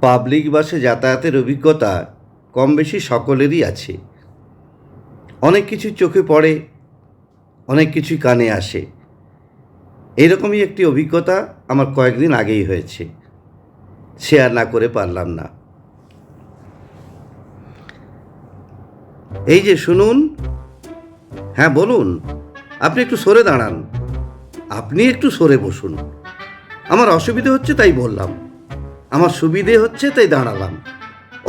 Public বাসে যাতায়াতের অভিজ্ঞতা কম বেশি সকলেরই আছে। অনেক কিছু চোখে পড়ে, অনেক কিছুই কানে আসে। এইরকমই একটি অভিজ্ঞতা আমার কয়েকদিন আগেই হয়েছে, শেয়ার না করে পারলাম না। এই যে শুনুন, হ্যাঁ বলুন। আপনি একটু সরে দাঁড়ান, আপনি একটু সরে বসুন। আমার অসুবিধে হচ্ছে তাই বললাম, আমার সুবিধে হচ্ছে তাই দাঁড়ালাম।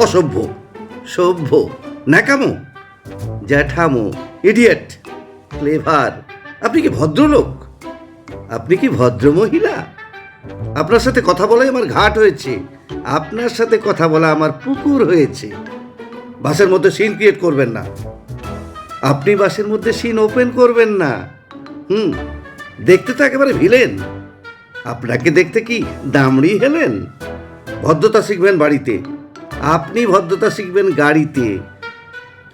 অসভ্য, সভ্য, ন্যাকামো, জ্যাঠামো, ইডিয়েট, ক্লেভার। আপনি কি ভদ্রলোক? আপনি কি ভদ্রমহিলা? আপনার সাথে কথা বলাই আমার ঘাট হয়েছে, আপনার সাথে কথা বলা আমার পুকুর হয়েছে। বাসের মধ্যে সিন ক্রিয়েট করবেন না, আপনি বাসের মধ্যে সিন ওপেন করবেন না। দেখতে তো একেবারে ভিলেন। আপনাকে দেখতে কি দামড়ি হেলেন? ভদ্রতা শিখবেন বাড়িতে, আপনি ভদ্রতা শিখবেন গাড়িতে।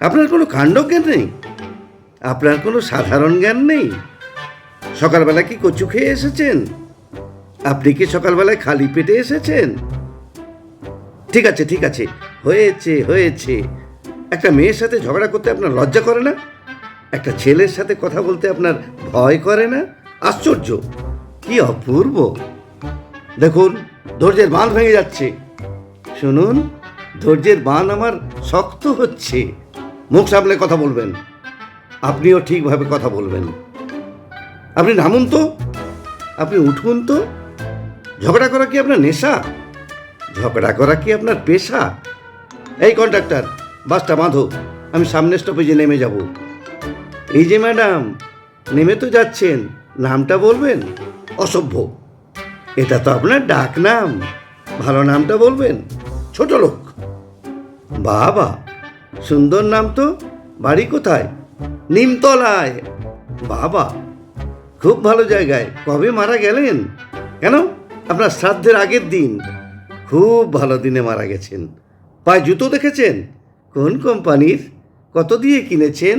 আপনার কোনো কাণ্ডজ্ঞান নেই, আপনার কোনো সাধারণ জ্ঞান নেই। সকালবেলা কি কচু খেয়ে এসেছেন? আপনি কি সকালবেলায় খালি পেটে এসেছেন? ঠিক আছে, ঠিক আছে, হয়েছে হয়েছে। একটা মেয়ের সাথে ঝগড়া করতে আপনার লজ্জা করে না? একটা ছেলের সাথে কথা বলতে আপনার ভয় করে না? আশ্চর্য, কি অপূর্ব! দেখুন, ধৈর্যের বাঁধ ভেঙে যাচ্ছে। শুনুন, ধৈর্যের বাঁধ আমার শক্ত হচ্ছে। মুখ সামলে কথা বলবেন, আপনিও ঠিকভাবে কথা বলবেন। আপনি নামুন তো, আপনি উঠুন তো। ঝগড়া করা কি আপনার নেশা? ঝগড়া করা কি আপনার পেশা? এই কন্ডাক্টর, বাসটা বাঁধো, আমি সামনের স্টপেজে নেমে যাব। এই যে ম্যাডাম, নেমে তো যাচ্ছেন, নামটা বলবেন। অসভ্য, এটা তো আপনার ডাক নাম, ভালো নামটা বলবেন। ছোট লোক। বাবা, সুন্দর নাম তো। বাড়ি কোথায়? নিমতলায়। বাবা, খুব ভালো জায়গায়। কবে মারা গেলেন? কেন, আপনার শ্রাদ্ধের আগের দিন। খুব ভালো দিনে মারা গেছেন। পায়ে জুতো দেখেছেন? কোন কোম্পানির? কত দিয়ে কিনেছেন?